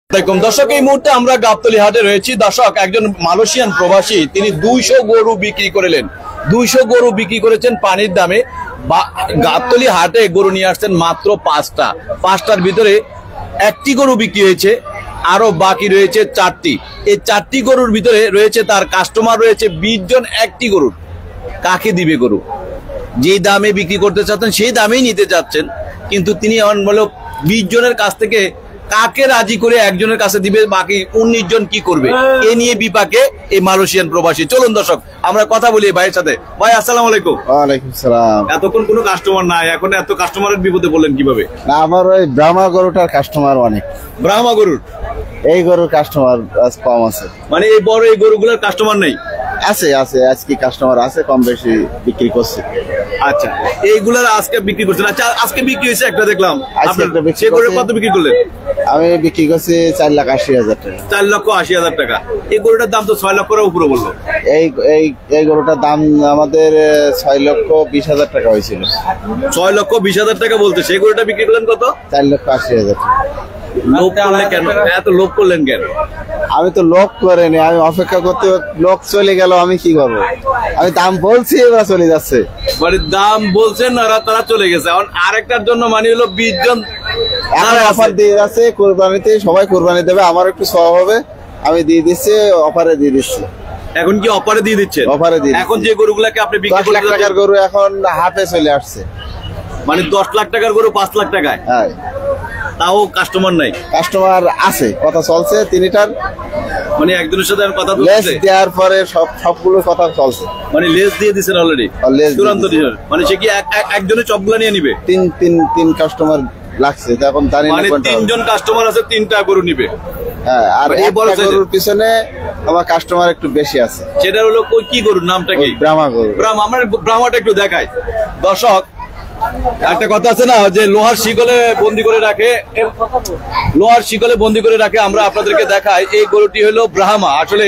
দর্শক এই মুহূর্তে আমরা গাবতলী হাটে রয়েছি। দর্শক একজন মালয়েশিয়ান প্রবাসী তিনি 200 গরু বিক্রি করলেন। 200 গরু বিক্রি করেছেন পানির দামে। গাবতলী হাটে গরু নিয়ে আসছেন মাত্র 5টার ভিতরে একটি গরু বিক্রি হয়েছে, আরো বাকি রয়েছে 4টি। এই 4টি গরুর ভিতরে রয়েছে তার কাস্টমার রয়েছে 20 জন। একটি গরুর কাকে দিবে গরু? যেই দামে বিক্রি করতে চাচ্ছেন সেই দামেই নিতে চাচ্ছেন, কিন্তু তিনি বলো 20 জনের কাছ থেকে কাকে রাজি করে একজনের কাছে দিবে, বাকি 19 জন কি করবে? এ নিয়ে বিপাকে এই মালয়েশিয়ান প্রবাসী। চলুন দর্শক আমরা কথা বলি ভাইয়ের সাথে। ভাই আসসালামু আলাইকুম। ওয়ালাইকুম সালাম। এতক্ষণ কোনো কাস্টমার নাই, এখন এত কাস্টমারের বিপদে বললেন কিভাবে? না, আমার ওই ব্রাহ্মা গরুটার কাস্টমার অনেক। ব্রাহ্মা গরুর এই গরুর কাস্টমার কম আছে। মানে এই বড় এই গরুগুলোর কাস্টমার নেই? আছে আছে, আজকে কাস্টমার আছে, কম বেশি বিক্রি করছে। আচ্ছা, এইগুলার আজকে বিক্রি করছেন? আচ্ছা, আজকে বিক্রি হয়েছে একটা দেখলাম। আজকে একটা বিক্রি সে গরু করছি। কত বিক্রি করলেন? আমি বিক্রি করছি 4,80,000 টাকা। 4,80,000 টাকা। এই গরুটার দাম তো 6 লক্ষের উপরে বললো। এই এই এই গরুটার দাম আমাদের 6,20,000 টাকা হয়েছিল। 6,20,000 টাকা বলতে সেই গরুটা বিক্রি করলেন কত? 4,80,000 টাকা। লোভ করলেন কেন? এত লোভ করলেন কেন? আমি তো লোক করিনি, আমি অপেক্ষা করতে, লোক চলে গেল, আমি কি করবো? আমি দাম বলছি, এবার চলে যাচ্ছে। মানে দাম বলছেন না, তারা চলে গেছে। এখন আরেকটার জন্য মানে হলো 20 জন অফার দিয়ে যাচ্ছে কোরবানিতে, সবাই কোরবানি দেবে, আমার একটু সব হবে, আমি দিয়ে দিচ্ছি, অফারে দিয়ে দিচ্ছি। এখন কি অফারে দিয়ে দিচ্ছেন? অফারে দিয়ে এখন যে গরুগুলাকে আপনি বিক্রি 10 লাখ টাকার গরু এখন হাফে চলে আসছে। মানে 10 লাখ টাকার গরু 5 লাখ টাকায়, হ্যাঁ। তাও কাস্টমার নাই? কাস্টমার আছে, কথা চলছে তিনটার। মানে একজনের সাথে কথা লেস বলছে, দেওয়ার পরে সবগুলো কথা চলছে। মানে লেস দিয়ে দিয়েছেন অলরেডি? চূড়ান্ত দিয়েছেন। মানে সে কি একজনের সবগুলা নিয়ে নিবে? তিন কাস্টমার লাগছে, এখন জানি না মানে কোনটা। 3 জন কাস্টমার আছে, 3টা গরু নিবে। হ্যাঁ, আর মানে এই বড় গরুর পিছনে আমার কাস্টমার একটু বেশি আছে। সেটা হলো কি গরুর নামটা কি? ব্রাহ্মা গরু। আমরা ব্রাহ্মাটা একটু দেখাই দর্শক। একটা কথা আছে না যে লোহার শিকলে বন্দি করে রাখে, লোহার শিকলে বন্দি করে রাখে। আমরা আপনাদেরকে দেখাই এই গরুটি হলো ব্রাহ্মা। আসলে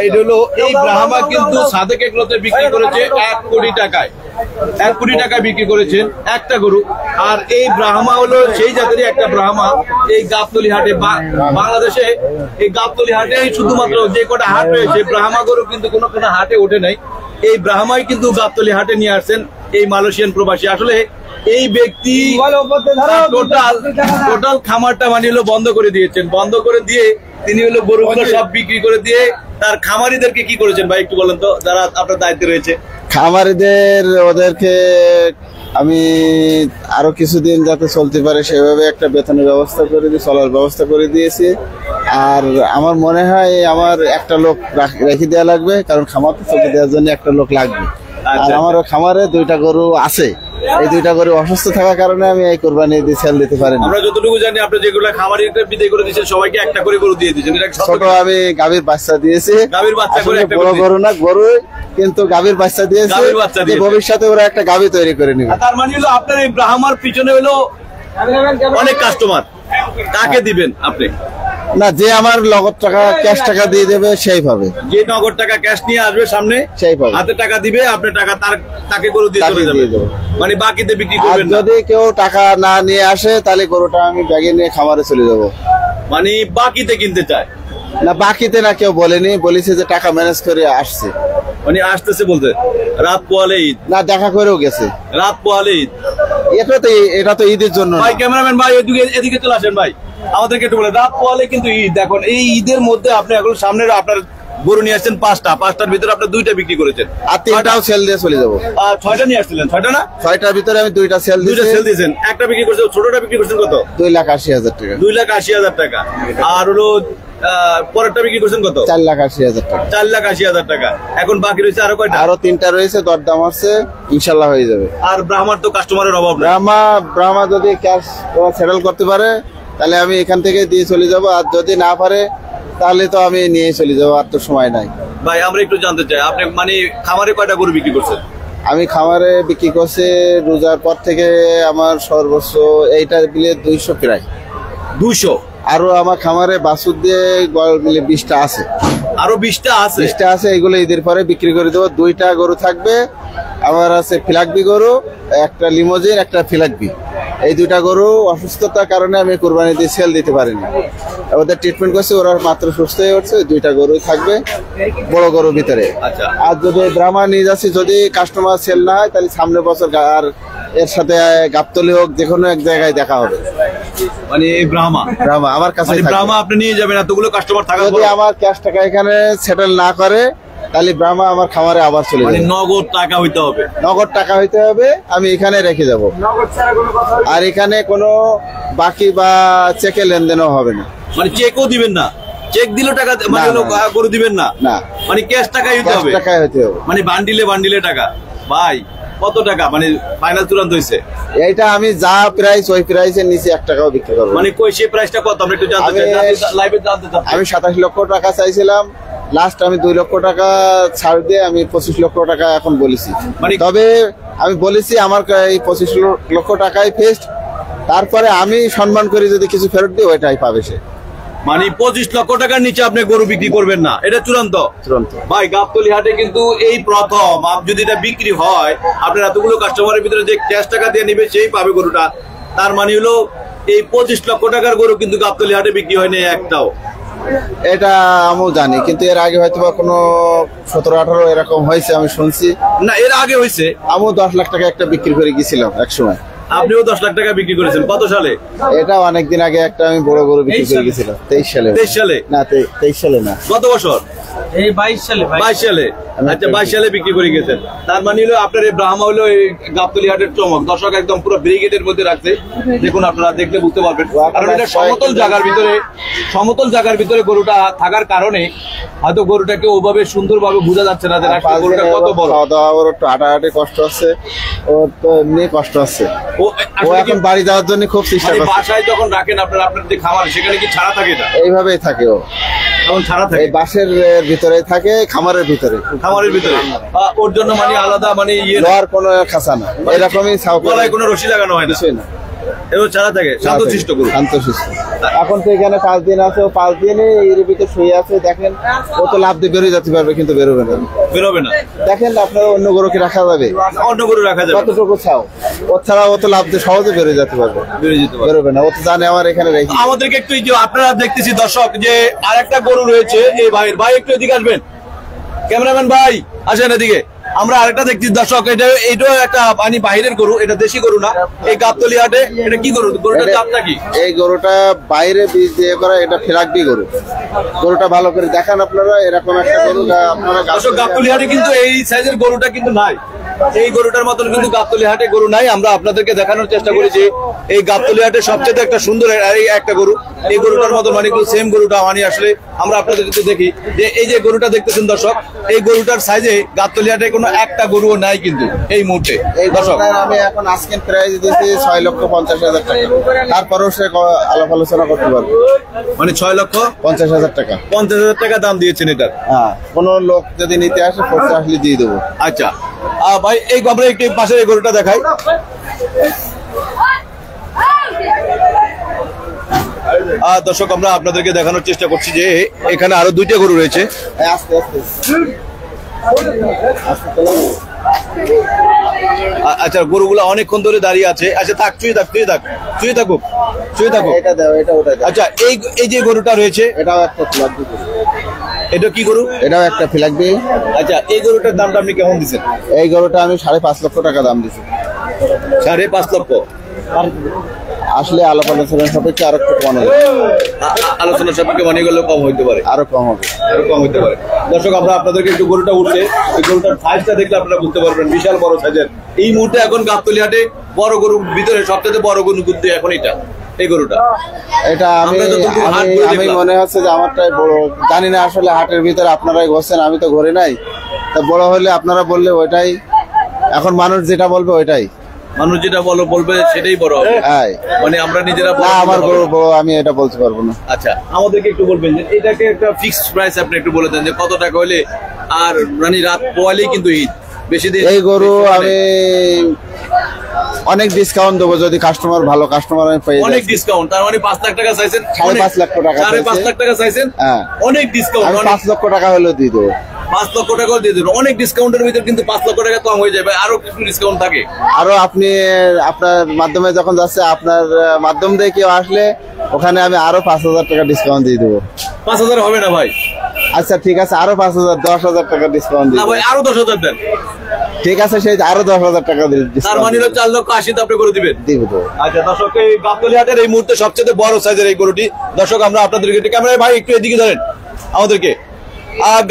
এটা হলো এই ব্রাহ্মা কিন্তু সাদেক এগুলোতে বিক্রি করেছে 1 কোটি টাকায়। 1 কোটি টাকায় বিক্রি করেছেন একটা গরু। আর এই ব্রাহ্মা হলো সেই জাতেরই একটা ব্রাহ্মা। এই গাবতলী হাটে, বাংলাদেশে এই গাবতলী হাটে শুধুমাত্র যে কটা হাট রয়েছে, ব্রাহ্মা গরু কিন্তু কোনো হাটে ওঠে নাই। এই ব্রাহ্মাই কিন্তু গাবতলী হাটে নিয়ে আসছেন এই মালয়েশিয়ান প্রবাসী। আসলে এই ব্যক্তি টোটাল খামারটা মানে হলো বন্ধ করে দিয়েছেন। বন্ধ করে দিয়ে তিনি হলো গরুগুলো সব বিক্রি করে দিয়ে তার খামারিদেরকে কি করেছেন ভাই একটু বলেন তো, যারা আপনার দায়িত্বে রয়েছে? খামারিদের ওদেরকে আমি আরো কিছুদিন যাতে চলতে পারে সেভাবে একটা বেতনের ব্যবস্থা করে দিয়ে, চলার ব্যবস্থা করে দিয়েছি। আর আমার মনে হয় আমার একটা লোক রেখে দেওয়া লাগবে, কারণ খামার তো চলতে দেওয়ার জন্য একটা লোক লাগবে। আর আমার খামারে 2টা গরু আছে, এই 2টা গরু অসুস্থ থাকার কারণে আমি এই কোরবানি দিয়ে সেল দিতে পারিনি। আমরা যতটুকু জানি আপনি যেগুলো খামারিদের বিদায় করে দিয়েছেন সবাইকে একটা করে গরু দিয়ে দিয়েছেন। ছোট আমি গাভীর বাচ্চা দিয়েছি, গাভীর বাচ্চা করে একটা বড় গরু না, গরু কিন্তু গাভীর বাচ্চা দিয়েছি। ভবিষ্যতে ওরা একটা গাভী তৈরি করে নিবে। তার মানে হলো আপনার এই ব্রাহ্মার পিছনে হলো অনেক কাস্টমার। কাকে দিবেন আপনি? না, যে আমার নগদ টাকা ক্যাশ টাকা দিয়ে দেবে সেই পাবে। যে নগদ টাকা ক্যাশ নিয়ে আসবে সামনে সেই পাবে, হাতে টাকা দিবে, আপনি টাকা তাকে গরু দিয়ে চলে যাবে। মানে বাকিতে বিক্রি করবেন না? যদি কেউ টাকা না নিয়ে আসে তাহলে গরুটা আমি ব্যাগে নিয়ে খামারে চলে যাব। মানে বাকিতে কিনতে চায় না, বাকিতে না, কেউ বলেনি, বলেছে যে টাকা ম্যানেজ করে আসছে। মানে আসতেছে বলতে রাত পোয়ালে ঈদ না, দেখা করেও গেছে রাত পোয়ালে ঈদ। এটা তো ঈদের জন্য। ভাই ক্যামেরাম্যান ভাই এদিকে চলে আসেন ভাই, আমাদেরকে একটু বলে। রাত পোয়ালে কিন্তু ঈদ। দেখুন এই ঈদের মধ্যে আপনি এখন সামনে আপনার গরু নিয়ে আসছেন 5টার ভিতরে আপনি 2টা বিক্রি করেছেন, আর 3টাও সেল দিয়ে চলে যাবো। 6টা নিয়ে আসছিলেন? 6টা না, 6টার ভিতরে আমি 2টা সেল দিয়েছেন। একটা বিক্রি করছেন, ছোটটা বিক্রি করছেন কত? 2,80,000 টাকা। 2,80,000 টাকা। আর হলো পরেরটা বিক্রি করছেন কত? 4,80,000 টাকা। 4,80,000 টাকা। এখন বাকি রয়েছে আরো কয়টা? আরো 3টা রয়েছে, দরদাম আছে, ইনশাল্লাহ হয়ে যাবে। আর ব্রাহ্মার তো কাস্টমারের অভাব নেই। ব্রাহ্মা যদি ক্যাশ সেটেল করতে পারে তাহলে আমি এখান থেকে দিয়ে চলে যাব, আর যদি না পারে তাহলে তো আমি নিয়ে চলে যাবো, আর তো সময় নাই। ভাই আমরা একটু জানতে চাই, আপনি মানে খামারে কয়টা গরু বিক্রি করছেন? আমি খামারে বিক্রি করছি রোজার পর থেকে আমার সর্বোচ্চ এইটা মিলে 200 প্রায়। 200? আরো আমার খামারে বাছুর দিয়ে মিলে 20টা আছে। আরো 20টা আছে? 20টা আছে, এগুলো ঈদের পরে বিক্রি করে দেবো। 2টা গরু থাকবে আমার, আছে ফিলাকবি গরু, একটা লিমোজিন, একটা ফিলাকবি। এই দুইটা গরু অসুস্থতার কারণে আমি কোরবানি দিয়ে সেল দিতে পারিনি। ওদের ট্রিটমেন্ট করছি, ওরা মাত্র সুস্থ হয়ে উঠছে। দুইটা গরু থাকবে বড় গরুর ভিতরে। আচ্ছা, আর যদি ব্রাহ্মা নিয়ে যাচ্ছি, যদি কাস্টমার সেল না হয় তাহলে সামনের বছর আর এর সাথে গাবতলী হোক যে কোনো এক জায়গায় দেখা হবে। মানে এই ব্রাহ্মা আমার কাছে ব্রাহ্মা আপনি নিয়ে যাবেন, এতগুলো কাস্টমার থাকা যদি আমার ক্যাশ টাকা এখানে সেটেল না করে তাহলে ব্রাহ্মা আমার খামারে আবার চলে যাবে। নগদ টাকা হইতে হবে, নগদ টাকা হইতে হবে, আমি এখানে রেখে যাব। আর এখানে কোনো বাকি বা চেকে লেনদেনও হবে না। মানে চেকও দিবেন না? চেক দিলে টাকা মানে গরু দিবেন না? না, মানে ক্যাশ টাকাই হইতে হবে। টাকাই হইতে হবে, মানে বান্ডিলে টাকা। ভাই কত টাকা মানে ফাইনাল চূড়ান্ত হইছে? এইটা আমি যা প্রাইস ওই প্রাইসের নিচে 1 টাকাও বিক্রি করব। মানে কই সেই প্রাইসটা কত আমরা একটু জানতে চাই, লাইভে জানতে চাই। আমি 27 লক্ষ টাকা চাইছিলাম, লাস্ট আমি 2 লক্ষ টাকা ছাড় দিয়ে আমি 25 লক্ষ টাকা এখন বলেছি। মানে তবে আমি বলেছি আমার এই 25 লক্ষ টাকাই ফিক্সড, তারপরে আমি সম্মান করে যদি কিছু ফেরত দিই ওইটাই পাবে সে। মানে 25 লক্ষ টাকার নিচে আপনি গরু বিক্রি করবেন না, এটা চূড়ান্ত? চূড়ান্ত। ভাই গাবতলী হাটে কিন্তু এই প্রথম যদি এটা বিক্রি হয়, আপনার এতগুলো কাস্টমারের ভিতরে যে ক্যাশ টাকা দিয়ে নিবে সেই পাবে গরুটা। তার মানে হলো এই 25 লক্ষ টাকার গরু কিন্তু গাবতলী হাটে বিক্রি হয়নি একটাও। এটা আমিও জানি, কিন্তু এর আগে হয়তো বা কোনো 17-18 এরকম হয়েছে আমি শুনছি। না, এর আগে হয়েছে। আমিও 10 লাখ টাকা একটা বিক্রি করে গেছিলাম এক সময়। আপনিও 10 লাখ টাকা বিক্রি করেছেন কত সালে? এটা অনেকদিন আগে একটা আমি বড় গরু বিক্রি করে গেছিলাম। 23 সালে। 23 সালে? না, 23 সালে না। কত বছর? এই 22 সালে। 22 সালে। আচ্ছা, 22 সালে বিক্রি করে গেছেন। তার মানে হলো আপনার এই ব্রাহ্মা হলো এই গাবতলী হাটের চমক। দর্শক একদম পুরো ব্রিগেডের মধ্যে রাখছে, দেখুন আপনারা দেখলে বুঝতে পারবেন। কারণ এটা সমতল জায়গার ভিতরে গরুটা থাকার কারণে হয়তো গরুটাকে ওইভাবে সুন্দরভাবে বোঝা যাচ্ছে না যে গরুটা কত বড়। খাওয়া দাওয়া ওর একটু হাঁটাহাঁটি কষ্ট হচ্ছে, ওর তো এমনি কষ্ট হচ্ছে। ও এখন বাড়ি যাওয়ার জন্য খুব চেষ্টা করছে। বাসায় যখন রাখেন আপনার যে খামার, সেখানে কি ছাড়া থাকে? না, এইভাবেই থাকে ও। এখন ছাড়া থাকে, এই বাসের ভিতরে থাকে, খামারের ভিতরে। ওর জন্য মানে আলাদা মানে লোহার কোনো খাঁচা না, এরকমই গলায় কোনো রশি লাগানো হয় না, কিছুই না। এবার ছাড়া থাকে, শান্তশিষ্ট গরু। শান্তশিষ্ট। এখন তো এখানে 5 দিন আছে, ও 5 দিনে এর ভিতরে শুয়ে আছে। দেখেন ও তো লাভ দিয়ে বেরোয় যেতে পারবে, কিন্তু বেরোবে না। দেখেন আপনারা অন্য গরুকে রাখা যাবে? অন্য গরু রাখা যাবে? কতটুকু চাও? ও ছাড়া ও তো লাভ দিয়ে সহজে বেরোয় যেতে পারবে, বেরোবে না। ও তো জানে আমার এখানে রেখে। আমাদেরকে একটু আপনারা দেখতেছি দর্শক যে আরেকটা গরু রয়েছে এই ভাই একটু এদিকে আসবেন, ক্যামেরাম্যান ভাই আসেন এদিকে। আমরা আরেকটা দেখছি দর্শক, এটাও একটা মানে বাইরের গরু, এটা দেশি গরু না। এই গাবতলী হাটে এটা কি গরু? গরুটার দামটা কি? এই গরুটা বাইরে বীজ দিয়ে করা, এটা ফিরাকবি গরু। গরুটা ভালো করে দেখান আপনারা, এরকম একটা গরু আপনারা। গাবতলী হাটে কিন্তু এই সাইজের গরুটা কিন্তু নাই, এই গরুটার মতন কিন্তু গাবতলী হাটে গরু নাই। আমরা আপনাদেরকে দেখানোর চেষ্টা করেছি এই গাবতলী হাটে সবচেয়ে একটা সুন্দর একটা গরু। এই গরুটার মতন মানে সেম গরুটা মানে আসলে আমরা আপনাদের দেখি যে এই যে গরুটা দেখতেছেন দর্শক, এই গরুটার সাইজে গাবতলী হাটে কোনো একটা গরুও নাই কিন্তু এই মুহূর্তে। এই দর্শক আমি এখন আজকের প্রাইস দিয়েছি 6,50,000 টাকা। তারপরেও সে আলাপ আলোচনা করতে পারবে। মানে 6,50,000 টাকা। 50,000 টাকা দাম দিয়েছেন এটার? হ্যাঁ, কোন লোক যদি নিতে আসে পড়তে আসলে দিয়ে দেবো। আচ্ছা ভাই, এই আমরা একটু পাশের এই গরুটা দেখাই। দর্শক আমরা আপনাদেরকে দেখানোর চেষ্টা করছি যে এখানে আরো 2টা গরু রয়েছে। আস্তে আস্তে আচ্ছা, গরুগুলো অনেকক্ষণ ধরে দাঁড়িয়ে আছে। আচ্ছা থাক, চুয়ে থাকুক। এটা দাও, এটা ওটা দাও। আচ্ছা, এই যে গরুটা রয়েছে এটাও একটা ফিলাকবি গরু। এটা কি গরু? এটাও একটা ফিলাকবি। আচ্ছা, এই গরুটার দামটা আপনি কেমন দিচ্ছেন? এই গরুটা আমি 5.5 লক্ষ টাকা দাম দিচ্ছি। 5.5 লক্ষ? আসলে আলাপ আলোচনার সাপেক্ষে আরো একটু কম হবে। আলোচনার সাপেক্ষে মনে গেলে কম হইতে পারে, আরো কম হবে। দর্শক আমরা আপনাদেরকে একটু গরুটা উঠছে, এই গরুটার সাইজটা দেখলে আপনারা বুঝতে পারবেন, বিশাল বড় সাইজের। এই মুহূর্তে এখন গাবতলী হাটে বড় গরুর ভিতরে সবচেয়ে বড় গরু কিন্তু এখন এই গরুটা। এটা আমি মনে হচ্ছে যে আমারটাই বড়। জানি না আসলে হাটের ভিতরে আপনারাই ঘষছেন, আমি তো ঘরে নাই। তা বড় হলে আপনারা বললে ওইটাই, এখন মানুষ যেটা বলবে ওইটাই। মানুষ যেটা বলবে সেটাই বড় হবে। মানে আমরা নিজেরা আমার বড় আমি এটা বলতে পারবো না। আচ্ছা, আমাদেরকে একটু বলবেন যে এটাকে একটা ফিক্সড প্রাইস আপনি একটু বলে দেন যে কত টাকা হলে, আর মানে রাত পোয়ালেই কিন্তু ঈদ, বেশি দিন এই গরু আমি অনেক ডিসকাউন্ট দেবো যদি কাস্টমার ভালো কাস্টমার আমি পাই। অনেক ডিসকাউন্ট? তার মানে 5 লাখ টাকা চাইছেন? 5.5 লাখ টাকা। 5.5 লাখ টাকা চাইছেন? হ্যাঁ, অনেক ডিসকাউন্ট। 5 লক্ষ টাকা হলেও দিয়ে দেবো। 5 লক্ষ টাকা দিয়ে দেবেন। অনেক ডিসকাউন্টের ভিতর কিন্তু 5 লক্ষ টাকা কম হয়ে যাবে, আরো একটু ডিসকাউন্ট থাকে। আরো আপনি আপনার মাধ্যমে যখন যাচ্ছে, আপনার মাধ্যম দিয়ে কেউ আসলে ওখানে আমি আরো 5,000 টাকা ডিসকাউন্ট দিয়ে দেবো। 5,000 হবে না ভাই? আচ্ছা ঠিক আছে, আরো 5,000, 10,000 টাকা ডিসকাউন্ট না দিই। ভাই, আরো 10,000 দেন। ঠিক আছে, সেই আরো 10,000 টাকা তার মানে 4,80,000 আপনি করে দিবেন। দিব তো। আচ্ছা দর্শক, এই গাবতলী হাটের এই মুহূর্তে সবচেয়ে বড় সাইজের এই গরুটি, দর্শক আমরা আপনাদেরকে ক্যামেরায় ভাই একটু এদিকে ধরেন আমাদেরকে।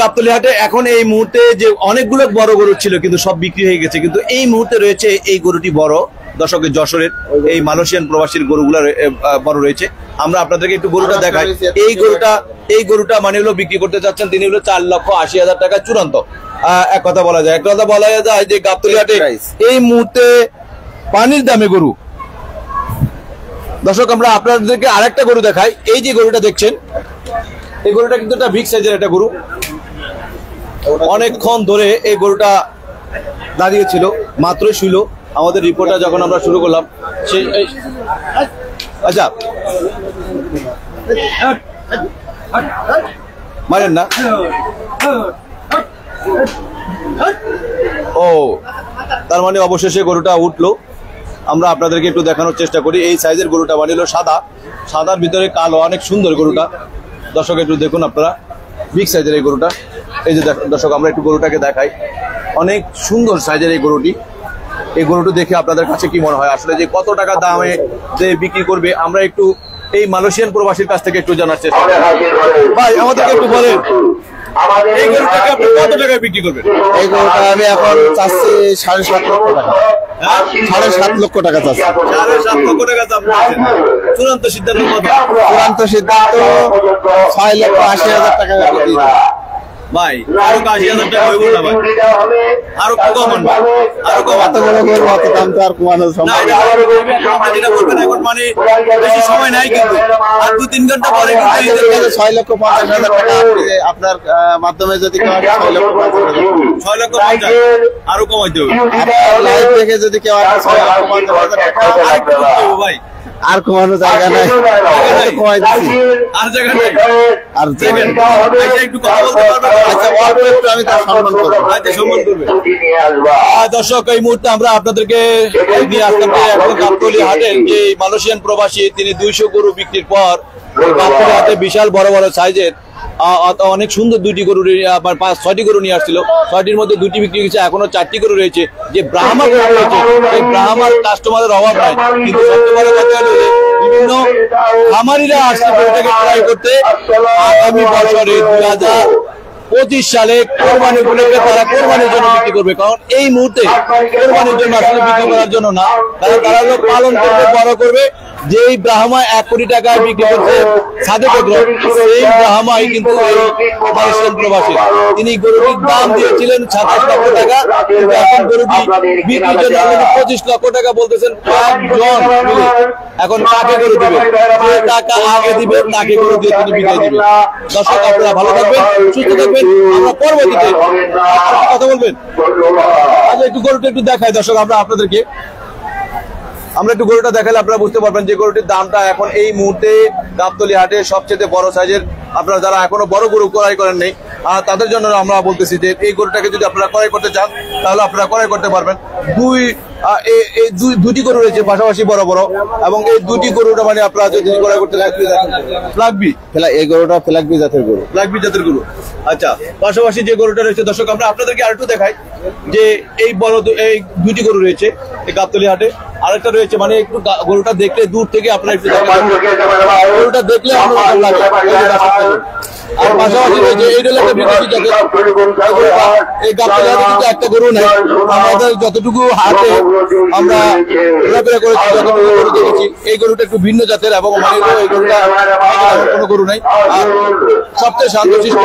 গাবতলী হাটে এখন এই মুহূর্তে যে অনেকগুলো বড় গরু ছিল কিন্তু সব বিক্রি হয়ে গেছে, কিন্তু এই মুহূর্তে রয়েছে এই গরুটি বড়। দর্শকের যশোরের এই মালয়েশিয়ান প্রবাসীর গরুগুলো বড় রয়েছে। আমরা আপনাদেরকে একটু গরুটা দেখাই। এই গরুটা মানে হলো বিক্রি করতে চাচ্ছেন তিনি হলো 4,80,000 টাকা চূড়ান্ত। এক কথা বলা যায় যে গাবতলী হাটে এই মুহূর্তে পানির দামে গরু। দর্শক আমরা আপনাদেরকে আরেকটা গরু দেখাই। এই যে গরুটা দেখছেন, এই গরুটা কিন্তু একটা বিগ সাইজের একটা গরু। অনেকক্ষণ ধরে এই গরুটা দাঁড়িয়েছিল, মাত্রই শুইল। আমাদের রিপোর্টটা যখন আমরা শুরু করলাম সেই আচ্ছা মারেন না ও, তার মানে অবশেষে গরুটা উঠলো। আমরা আপনাদেরকে একটু দেখানোর চেষ্টা করি। এই সাইজের গরুটা মানে হলো সাদার ভিতরে কালো, অনেক সুন্দর গরুটা। দর্শক একটু দেখুন আপনারা, বিগ সাইজের এই গরুটা। এই যে দর্শক আমরা একটু গরুটাকে দেখাই, অনেক সুন্দর সাইজের এই গরুটি। এই গরুটি দেখে আপনাদের কাছে কি মনে হয় আসলে যে কত টাকা দামে যে বিক্রি করবে? আমরা একটু এই মালয়েশিয়ান প্রবাসীর কাছ থেকে একটু জানার চেষ্টা করি। ভাই আমাদেরকে একটু বলেন, এই গরুটাকে আপনি কত টাকায় বিক্রি করবেন? এই গরুটা আমি এখন চাচ্ছি 7.5 লক্ষ টাকা। 7.5 লক্ষ টাকা চাচ্ছি। 7.5 লক্ষ টাকা দাম। চূড়ান্ত সিদ্ধান্ত কত? চূড়ান্ত সিদ্ধান্ত 6,80,000 টাকা দিয়ে দেবো। ভাই আরো 80,000 টাকা হইব না ভাই? আরো কমান, আরো কমান। এত বড় গরু, অত দাম তো আর কমানো সম্ভব না। যেটা বলবেন এখন মানে বেশি সময় নাই, কিন্তু আর 2-3 ঘন্টা পরে কিন্তু 6,50,000 টাকা আপনার মাধ্যমে যদি কেউ 6,50,000 আরো কমাইতে হবে। লাইভ দেখে যদি কেউ 6,50,000 টাকা আরেকটু কমাইতে হবে ভাই। আর কমানো জায়গা নাই, কমাই দিচ্ছি। আর জায়গা নাই, আর দেখেন একটু কথা বলতে পারবেন? আচ্ছা অল্প একটু আমি তার সম্মান করবো। আচ্ছা সম্মান করবে। দর্শক এই মুহূর্তে আমরা আপনাদেরকে নিয়ে আসলাম যে এখন গাবতলী হাটের যে মালয়েশিয়ান প্রবাসী তিনি 200 গরু বিক্রির পর গাবতলী হাটে বিশাল বড় বড় সাইজের অনেক সুন্দর 2টি গরু, 5-6টি গরু নিয়ে আসছিল। 6টির মধ্যে 2টি বিক্রি হয়েছে, এখনো 4টি গরু রয়েছে। যে ব্রাহ্মা গরু রয়েছে, এই ব্রাহ্মার কাস্টমারের অভাব নাই, কিন্তু সবচেয়ে বড় কথা হলো যে বিভিন্ন খামারিরা আসছে গরুটাকে ক্রয় করতে। আগামী বছরে 2025 সালে কোরবানি উপলক্ষে তারা কোরবানির জন্য বিক্রি করবে। কারণ এই মুহূর্তে কোরবানির জন্য আসলে বিক্রি করার জন্য না, কারণ তারা পালন করবে, বড় করবে। যেই ব্রাহ্মা 1 কোটি টাকায় বিক্রি করছে সাদেক একরম, সেই ব্রাহ্মাই কিন্তু এই মালয়েশিয়ান প্রবাসী। তিনি গরুটির দাম দিয়েছিলেন 27 লক্ষ টাকা, কিন্তু এখন গরুটি বিক্রির জন্য 25 লক্ষ টাকা বলতেছেন কয়েকজন মিলে। এখন কাকে গরু দিবে? যে টাকা আগে দিবে তাকে গরু দিয়ে তিনি বিদায় দিবেন। দর্শক আপনারা ভালো থাকবেন, সুস্থ থাকবেন। আমরা পরবর্তীতে কথা বলবেন। আচ্ছা একটু গরুটা একটু দেখাই দর্শক আমরা আপনাদেরকে। আমরা একটু গরুটা দেখালে আপনারা বুঝতে পারবেন যে গরুটির দামটা এখন এই মুহূর্তে গাবতলী হাটে সবচেয়ে বড় সাইজের। আপনারা যারা এখনো বড় গরু ক্রয় করেন নেই তাদের জন্য আমরা বলতেছি যে এই গরুটাকে যদি আপনারা ক্রয় করতে চান তাহলে আপনারা ক্রয় করতে পারবেন। দুটি গরু রয়েছে পাশাপাশি বড় বড়, এবং এই 2টি গরুটা মানে আপনারা যদি ক্রয় করতে ফ্ল্যাগবি, এই গরুটা ফ্ল্যাগবি জাতের গরু। ফ্ল্যাগবি জাতের গরু। আচ্ছা পাশাপাশি যে গরুটা রয়েছে দর্শক আমরা আপনাদেরকে আরেকটু দেখাই যে এই বড় এই 2টি গরু রয়েছে এই গাবতলী হাটে। আরেকটা রয়েছে মানে একটু গরুটা দেখলে দূর থেকে আপনারা একটু গরুটা দেখলে অন্যরকম লাগে। আর পাশাপাশি রয়েছে এই হলো একটা বিদেশি জাতের এই গাবতলী হাটে কিন্তু একটা গরু নেই। আমাদের যতটুকু হাটে আমরা ঘোরাফেরা করেছি, যতটুকু গরু দেখেছি, এই গরুটা একটু ভিন্ন জাতের এবং মানে এই গরুটা কোনো গরু নেই। আর সবচেয়ে শান্তশিষ্ট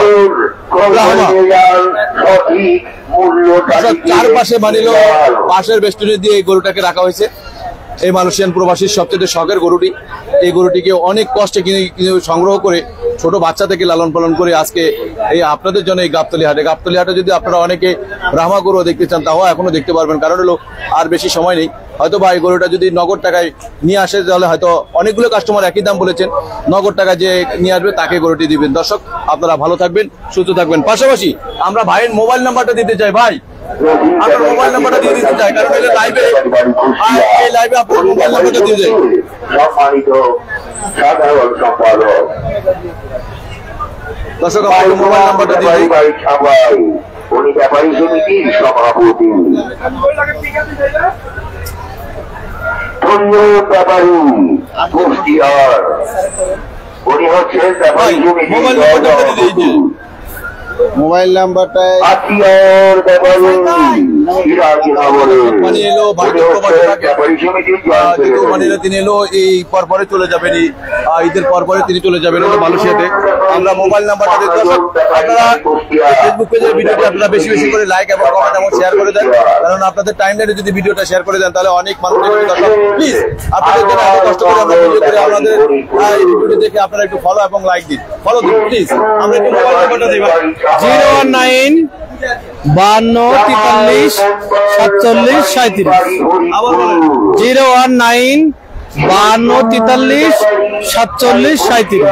ব্রাহ্মা। চারপাশে মানিল পাশের বেষ্টনী দিয়ে এই গরুটাকে রাখা হয়েছে। এই মালয়েশিয়ান প্রবাসীর সবচেয়ে শখের গরুটি। এই গরুটিকে অনেক কষ্টে কিনে সংগ্রহ করে ছোট বাচ্চা থেকে লালন পালন করে আজকে এই আপনাদের জন্য এই গাবতলী হাটে যদি আপনারা অনেকে ব্রাহ্মা গরু দেখতে চান তাও এখনো দেখতে পারবেন, কারণ হলো আর বেশি সময় নেই। হয়তো ভাই গরুটা যদি নগদ টাকায় নিয়ে আসে তাহলে হয়তো অনেকগুলো কাস্টমার একই দাম বলেছেন, নগদ টাকা যে নিয়ে আসবে তাকে গরুটি দিবেন। দর্শক আপনারা ভালো থাকবেন, সুস্থ থাকবেন। পাশাপাশি আমরা ভাইয়ের মোবাইল নাম্বারটা দিতে চাই। ভাই আপনার মোবাইল নাম্বারটা দিয়ে দিতে চাই, কারণ এই লাইভে আপনার মোবাইল নাম্বারটা দিয়ে দেয়। সম্মানিত সাধারণ সম্পাদক দর্শক আপনার মোবাইল নাম্বারটা দিয়ে দিই। উনি ব্যাপারী সমিতির সভাপতি ব্যাপারী কুষ্টিয়ার, উনি হচ্ছেন ব্যাপারী সমিতির মোবাইল নাম্বারটা দিয়ে দিই। মোবাইল নাম্বারটা তিনি এলো এই পরপরে চলে যাবেন, ঈদের পরপরে তিনি চলে যাবেন মালয়েশিয়াতে। আমরা মোবাইল নাম্বারটা দিতে আপনারা ফেসবুক পেজের ভিডিওটি আপনারা বেশি বেশি করে লাইক এবং কমেন্ট এবং শেয়ার করে দেন, কারণ আপনাদের টাইমলাইনে যদি ভিডিওটা শেয়ার করে দেন তাহলে অনেক মানুষ প্লিজ আপনাদের জন্য এত কষ্ট করে আমরা ভিডিও করে আমাদের এই ভিডিওটি দেখে আপনারা একটু ফলো এবং লাইক দিন, ফলো দিন প্লিজ। আমরা একটু মোবাইল নাম্বারটা দিই 019 52 43 47 37। আবার বলেন 019 52 43 37।